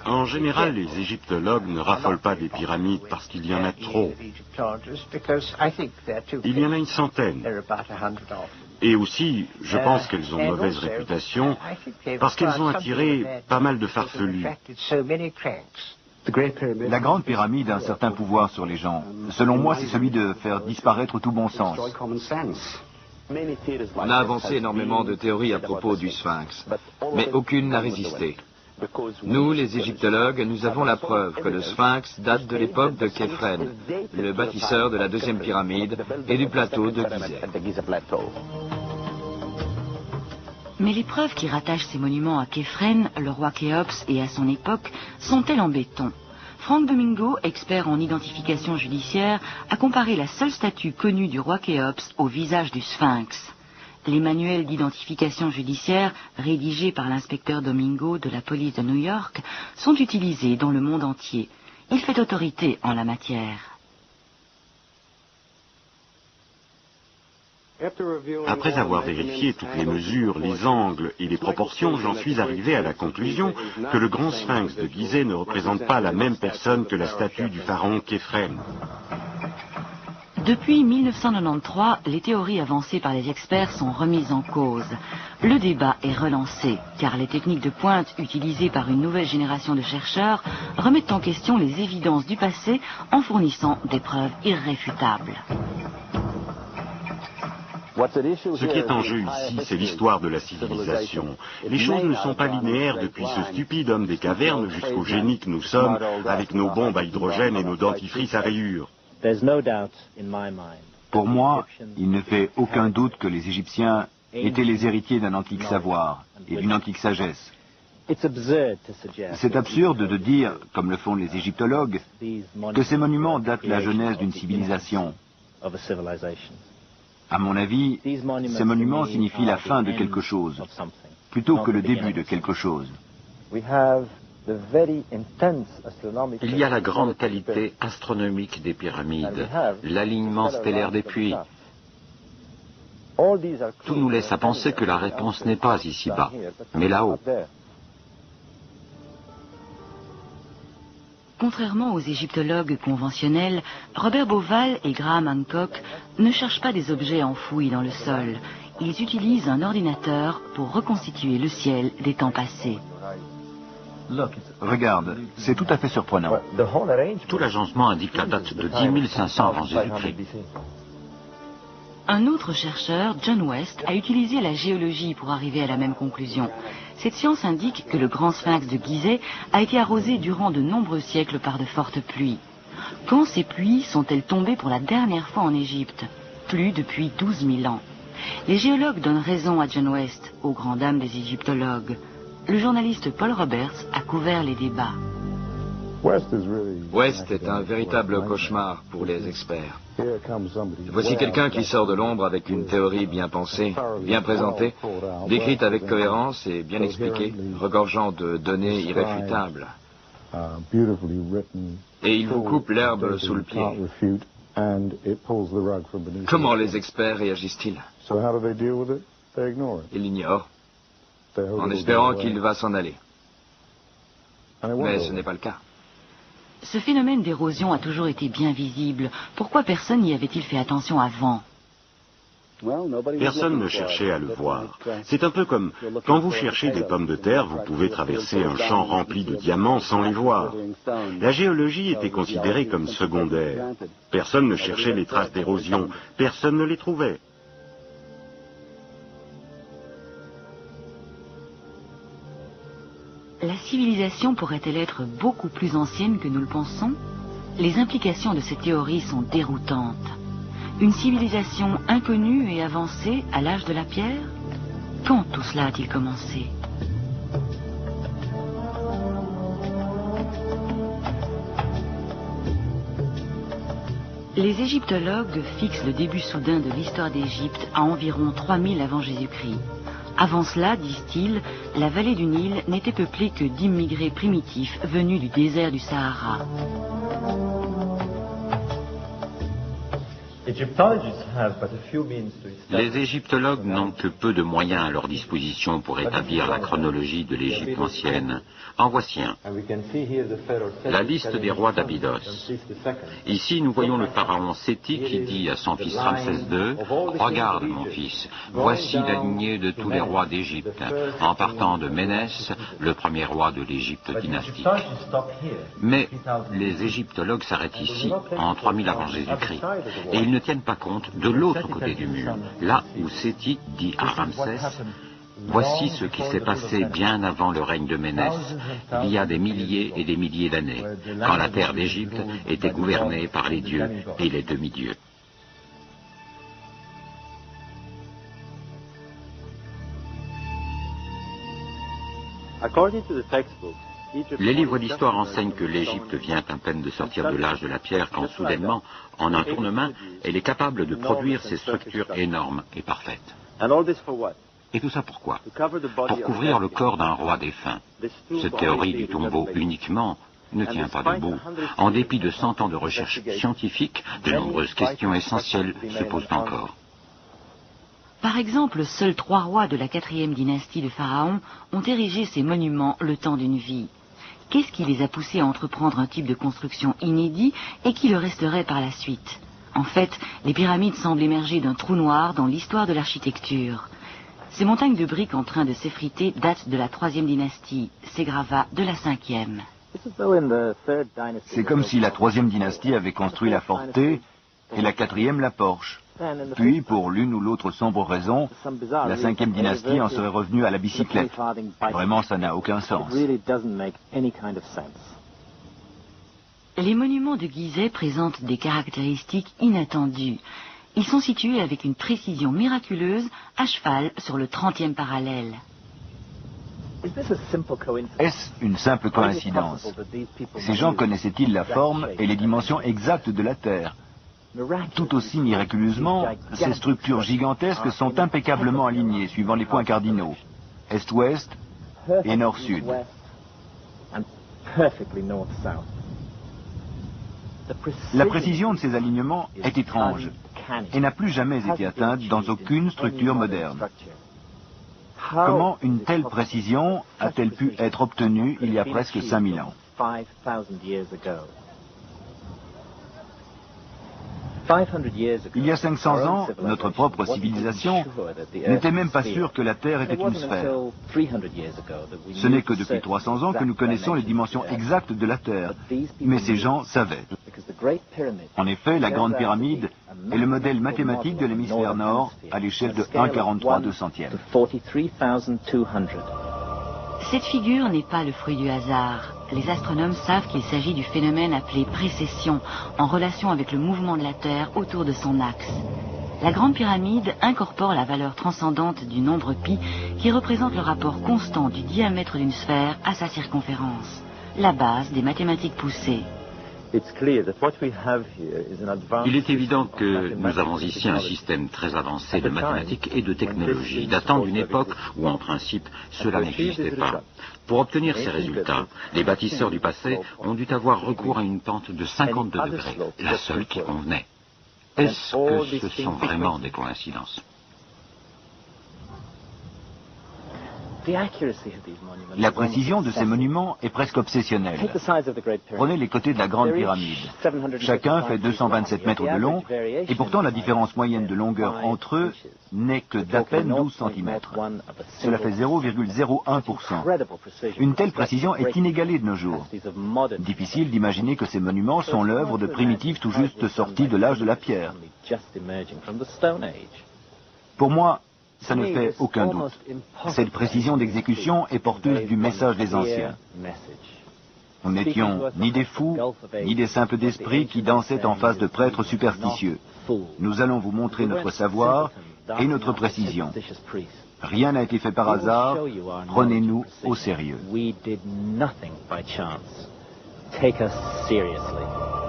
En général, les égyptologues ne raffolent pas des pyramides parce qu'il y en a trop. Il y en a une centaine. Et aussi, je pense qu'elles ont mauvaise réputation parce qu'elles ont attiré pas mal de farfelus. La grande pyramide a un certain pouvoir sur les gens. Selon moi, c'est celui de faire disparaître tout bon sens. On a avancé énormément de théories à propos du Sphinx, mais aucune n'a résisté. Nous, les égyptologues, nous avons la preuve que le Sphinx date de l'époque de Képhren, le bâtisseur de la deuxième pyramide et du plateau de Gizeh. Mais les preuves qui rattachent ces monuments à Képhren, le roi Khéops et à son époque, sont-elles en béton? Frank Domingo, expert en identification judiciaire, a comparé la seule statue connue du roi Khéops au visage du Sphinx. Les manuels d'identification judiciaire, rédigés par l'inspecteur Domingo de la police de New York, sont utilisés dans le monde entier. Il fait autorité en la matière. Après avoir vérifié toutes les mesures, les angles et les proportions, j'en suis arrivé à la conclusion que le grand sphinx de Gizeh ne représente pas la même personne que la statue du pharaon Képhren. Depuis 1993, les théories avancées par les experts sont remises en cause. Le débat est relancé, car les techniques de pointe utilisées par une nouvelle génération de chercheurs remettent en question les évidences du passé en fournissant des preuves irréfutables. Ce qui est en jeu ici, c'est l'histoire de la civilisation. Les choses ne sont pas linéaires depuis ce stupide homme des cavernes jusqu'au génie que nous sommes avec nos bombes à hydrogène et nos dentifrices à rayures. Pour moi, il ne fait aucun doute que les Égyptiens étaient les héritiers d'un antique savoir et d'une antique sagesse. C'est absurde de dire, comme le font les égyptologues, que ces monuments datent de la genèse d'une civilisation. À mon avis, ces monuments signifient la fin de quelque chose, plutôt que le début de quelque chose. Il y a la grande qualité astronomique des pyramides, l'alignement stellaire des puits. Tout nous laisse à penser que la réponse n'est pas ici-bas, mais là-haut. Contrairement aux égyptologues conventionnels, Robert Bauval et Graham Hancock ne cherchent pas des objets enfouis dans le sol. Ils utilisent un ordinateur pour reconstituer le ciel des temps passés. Regarde, c'est tout à fait surprenant. Tout l'agencement indique la date de 10 500 avant Jésus-Christ. Un autre chercheur, John West, a utilisé la géologie pour arriver à la même conclusion. Cette science indique que le grand sphinx de Gizeh a été arrosé durant de nombreux siècles par de fortes pluies. Quand ces pluies sont-elles tombées pour la dernière fois en Égypte? Plus depuis 12 000 ans. Les géologues donnent raison à John West, aux grandes dames des égyptologues. Le journaliste Paul Roberts a couvert les débats. West est un véritable cauchemar pour les experts. Voici quelqu'un qui sort de l'ombre avec une théorie bien pensée, bien présentée, décrite avec cohérence et bien expliquée, regorgeant de données irréfutables. Et il vous coupe l'herbe sous le pied. Comment les experts réagissent-ils? Ils l'ignorent, en espérant qu'il va s'en aller. Mais ce n'est pas le cas. Ce phénomène d'érosion a toujours été bien visible. Pourquoi personne n'y avait-il fait attention avant? Personne ne cherchait à le voir. C'est un peu comme quand vous cherchez des pommes de terre, vous pouvez traverser un champ rempli de diamants sans les voir. La géologie était considérée comme secondaire. Personne ne cherchait les traces d'érosion. Personne ne les trouvait. La civilisation pourrait-elle être beaucoup plus ancienne que nous le pensons? Les implications de cette théorie sont déroutantes. Une civilisation inconnue et avancée à l'âge de la pierre? Quand tout cela a-t-il commencé? Les égyptologues fixent le début soudain de l'histoire d'Égypte à environ 3000 avant Jésus-Christ. Avant cela, disent-ils, la vallée du Nil n'était peuplée que d'immigrés primitifs venus du désert du Sahara. Les égyptologues n'ont que peu de moyens à leur disposition pour établir la chronologie de l'Égypte ancienne. En voici un. La liste des rois d'Abydos. Ici, nous voyons le pharaon Séti qui dit à son fils Ramsès II, « Regarde, mon fils, voici la lignée de tous les rois d'Égypte, en partant de Ménès, le premier roi de l'Égypte dynastique. » Mais les égyptologues s'arrêtent ici, en 3000 avant Jésus-Christ, et ils ne tiennent pas compte de l'autre côté du mur, là où Séti dit à Ramsès, « Voici ce qui s'est passé bien avant le règne de Ménès, il y a des milliers et des milliers d'années, quand la terre d'Égypte était gouvernée par les dieux et les demi-dieux. » Les livres d'histoire enseignent que l'Égypte vient à peine de sortir de l'âge de la pierre quand soudainement, en un tournement, elle est capable de produire ces structures énormes et parfaites. Et tout ça pourquoi? Pour couvrir le corps d'un roi défunt. Cette théorie du tombeau uniquement ne tient pas debout. En dépit de 100 ans de recherche scientifique, de nombreuses questions essentielles se posent encore. Par exemple, seuls 3 rois de la 4e dynastie de Pharaon ont érigé ces monuments le temps d'une vie. Qu'est-ce qui les a poussés à entreprendre un type de construction inédit et qui le resterait par la suite? En fait, les pyramides semblent émerger d'un trou noir dans l'histoire de l'architecture. Ces montagnes de briques en train de s'effriter datent de la 3e dynastie, ces gravats de la 5e. C'est comme si la 3e dynastie avait construit la Forté et la 4e la Porche. Puis, pour l'une ou l'autre sombre raison, la 5e dynastie en serait revenue à la bicyclette. Vraiment, ça n'a aucun sens. Les monuments de Gizeh présentent des caractéristiques inattendues. Ils sont situés avec une précision miraculeuse à cheval sur le 30e parallèle. Est-ce une simple coïncidence? Ces gens connaissaient-ils la forme et les dimensions exactes de la Terre? Tout aussi miraculeusement, ces structures gigantesques sont impeccablement alignées suivant les points cardinaux, est-ouest et nord-sud. La précision de ces alignements est étrange et n'a plus jamais été atteinte dans aucune structure moderne. Comment une telle précision a-t-elle pu être obtenue il y a presque 5000 ans? Il y a 500 ans, notre propre civilisation n'était même pas sûre que la Terre était une sphère. Ce n'est que depuis 300 ans que nous connaissons les dimensions exactes de la Terre, mais ces gens savaient. En effet, la Grande Pyramide est le modèle mathématique de l'hémisphère nord à l'échelle de 1,43/200. Cette figure n'est pas le fruit du hasard. Les astronomes savent qu'il s'agit du phénomène appelé précession, en relation avec le mouvement de la Terre autour de son axe. La Grande Pyramide incorpore la valeur transcendante du nombre pi, qui représente le rapport constant du diamètre d'une sphère à sa circonférence, la base des mathématiques poussées. Il est évident que nous avons ici un système très avancé de mathématiques et de technologie, datant d'une époque où, en principe, cela n'existait pas. Pour obtenir ces résultats, les bâtisseurs du passé ont dû avoir recours à une pente de 52 degrés, la seule qui convenait. Est-ce que ce sont vraiment des coïncidences? La précision de ces monuments est presque obsessionnelle. Prenez les côtés de la Grande Pyramide. Chacun fait 227 mètres de long, et pourtant la différence moyenne de longueur entre eux n'est que d'à peine 12 cm. Cela fait 0,01%. Une telle précision est inégalée de nos jours. Difficile d'imaginer que ces monuments sont l'œuvre de primitifs tout juste sortis de l'âge de la pierre. Pour moi, ça ne fait aucun doute. Cette précision d'exécution est porteuse du message des anciens. Nous n'étions ni des fous, ni des simples d'esprit qui dansaient en face de prêtres superstitieux. Nous allons vous montrer notre savoir et notre précision. Rien n'a été fait par hasard, prenez-nous au sérieux. Take us seriously.